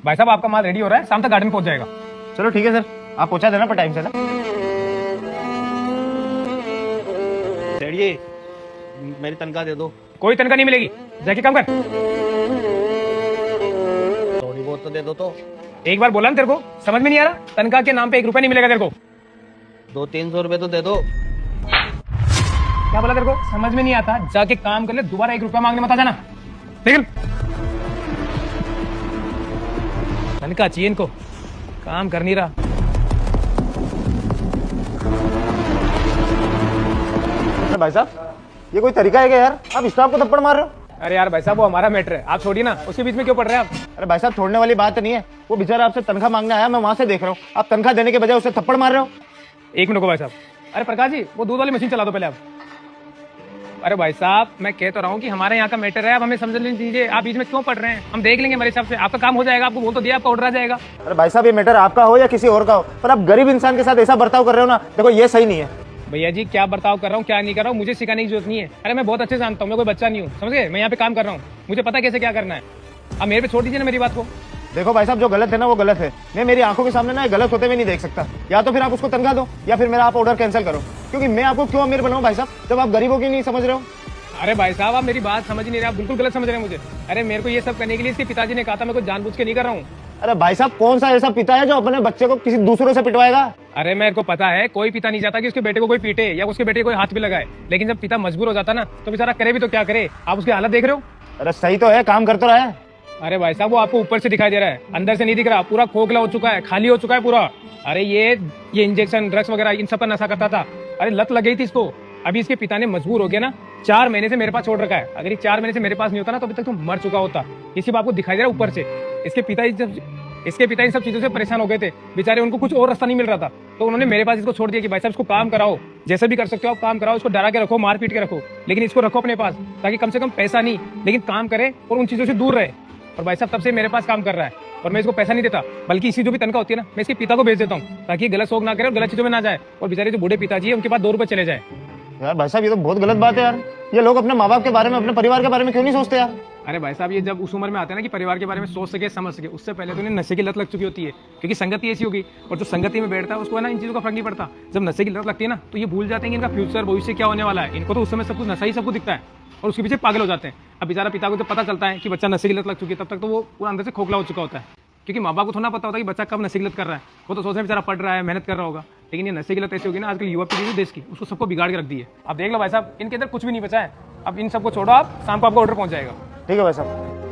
भाई साहब आपका माल रेडी हो रहा है, शाम तक गार्डन पहुंच जाएगा। चलो ठीक है सर, आप पहुंचा देना पर टाइम से ना। सेठिए मेरी तनख्वाह दे दो। कोई तनख्वाह नहीं मिलेगी, जाके काम कर। थोड़ी बहुत तो दे दो। तो एक बार बोला ना तेरे को, समझ में नहीं आ रहा? तनख्वाह के नाम पे 1 रुपया नहीं मिलेगा तेरे को। 200-300 रुपए तो दे दो। क्या बोला तेरे को? समझ में नहीं आता, जाके काम कर ले, दोबारा 1 रुपया मांगने मत आ जाना। निकल। तनख्वाह चाहिए इनको, काम कर नहीं रहा। भाई साहब ये कोई तरीका है क्या यार? आप स्टाफ को थप्पड़ मार रहे हो? अरे यार भाई साहब वो हमारा मैटर है, आप छोड़िए ना, उसके बीच में क्यों पड़ रहे हैं आप? अरे भाई साहब छोड़ने वाली बात नहीं है, वो बेचारा आपसे तनख्वाह मांगने आया, मैं वहां से देख रहा हूँ, आप तनख्वाह देने के बजाय उसे थप्पड़ मार रहे हो। 1 मिनट को भाई साहब। अरे प्रकाश जी वो दूध वाली मशीन चला दो पहले आप। अरे भाई साहब मैं कह तो रहा हूँ कि हमारे यहाँ का मैटर है, आप हमें समझ लीजिए, आप बीच में क्यों पढ़ रहे हैं? हम देख लेंगे, मेरे हिसाब से आपका काम हो जाएगा, आपको बोल तो दिया, आपका ऑर्डर आ जाएगा। अरे भाई साहब ये मैटर आपका हो या किसी और का हो, पर आप गरीब इंसान के साथ ऐसा बर्ताव कर रहे हो ना, देखो ये सही नहीं है। भैया जी क्या बर्ताव कर रहा हूँ क्या नहीं कर रहा हूँ मुझे सिखाने की जरूरत नहीं है। अरे मैं बहुत अच्छे से जानता हूँ, मैं कोई बच्चा नहीं हूँ, समझ गए? मैं यहाँ पे काम कर रहा हूँ, मुझे पता कैसे क्या करना है। अब मेरे पे छोड़ दीजिए ना मेरी बात को। देखो भाई साहब जो गलत है ना वो गलत है, मैं मेरी आंखों के सामने ना गलत होते हुए नहीं देख सकता। या तो फिर आप उसको तनख्वाह दो या फिर मेरा आप ऑर्डर कैंसिल करो, क्योंकि मैं आपको क्यों अमीर बनाऊं भाई साहब जब आप गरीबों की नहीं समझ रहे हो। अरे भाई साहब आप मेरी बात समझ नहीं रहे, आप बिल्कुल गलत समझ रहे हैं मुझे। अरे मेरे को ये सब करने के लिए इसके पिताजी ने कहा था, मैं कुछ जानबूझ के नहीं कर रहा हूँ। अरे भाई साहब कौन सा ऐसा पिता है जो अपने बच्चे को किसी दूसरों से पिटवाएगा? अरे मेरे को पता है कोई पिता नहीं चाहता कि उसके बेटे को कोई पीटे या उसके बेटे को कोई हाथ भी लगाए, लेकिन जब पिता मजबूर हो जाता ना तो बेचारा करे भी तो क्या करे? आप उसकी हालत देख रहे हो। अरे सही तो है, काम कर तो रहा है। अरे भाई साहब वो आपको ऊपर से दिखाई दे रहा है, अंदर से नहीं दिख रहा, पूरा खोखला हो चुका है, खाली हो चुका है पूरा। अरे ये इंजेक्शन ड्रग्स वगैरह इन सब का नशा करता था, अरे लत लग गई थी इसको। अभी इसके पिता ने मजबूर हो गया ना, 4 महीने से मेरे पास छोड़ रखा है। अगर ये 4 महीने से मेरे पास नहीं होता ना तो अभी तक तो मर चुका होता। इसी बात को दिखाई दे रहा है ऊपर से। इसके पिता इन सब चीजों से परेशान हो गए थे बेचारे, उनको कुछ और रास्ता नहीं मिल रहा था, तो उन्होंने मेरे पास इसको छोड़ दिया कि भाई साहब इसको काम कराओ, जैसे भी कर सकते हो आप काम कराओ, इसको डरा के रखो, मार पीट के रखो, लेकिन इसको रखो अपने पास, ताकि कम से कम पैसा नहीं लेकिन काम करे और उन चीजों से दूर रहे। और भाई साहब तब से मेरे पास काम कर रहा है और मैं इसको पैसा नहीं देता, बल्कि इसी जो भी तनख्वाह होती है ना मैं इसके पिता को भेज देता हूँ, ताकि गलत शौक ना करे और गलत चीजों में ना जाए, और बेचारे जो बूढ़े पिताजी है उनके पास 2 रुपए चले जाए। यार भाई साहब ये तो बहुत गलत बात है यार, ये लोग अपने माँ बाप के बारे में, अपने परिवार के बारे में क्यों नहीं सोचते यार? अरे भाई साहब ये जब उस उम्र में आते हैं ना कि परिवार के बारे में सोच सके समझ सके, उससे पहले तो इन्हें नशे की लत लग चुकी होती है, क्योंकि संगति ऐसी होगी, और जो संगति में बैठता है उसको है ना इन चीज़ों का फर्क नहीं पड़ता। जब नशे की लत लगती है ना तो ये भूल जाते हैं कि इनका फ्यूचर भविष्य क्या होने वाला है, इनको तो उस समय सब कुछ नशा ही सब कुछ दिखता है और उसके पीछे पागल हो जाते हैं। अब बेचारा पिता को जब पता चलता है कि बच्चा नशे की लत लग चुकी है, तब तक तो वो पूरा अंदर से खोखला हो चुका होता है, क्योंकि माँ बाप को थोड़ा पता होता है कि बच्चा कब नशे की लत कर रहा है। वो तो सोच रहे बेचारा पढ़ रहा है, मेहनत कर रहा होगा, लेकिन ये नशे की लत ऐसी होगी ना आजकल युवा पीढ़ी देश की, उसको सबको बिगाड़ के रख दी है। अब देख लो भाई साहब इनके अंदर कुछ भी नहीं बचा है, अब इन सबको छोड़ो आप, शाम को आपका ऑर्डर पहुंच जाएगा। ठीक है भाई साहब।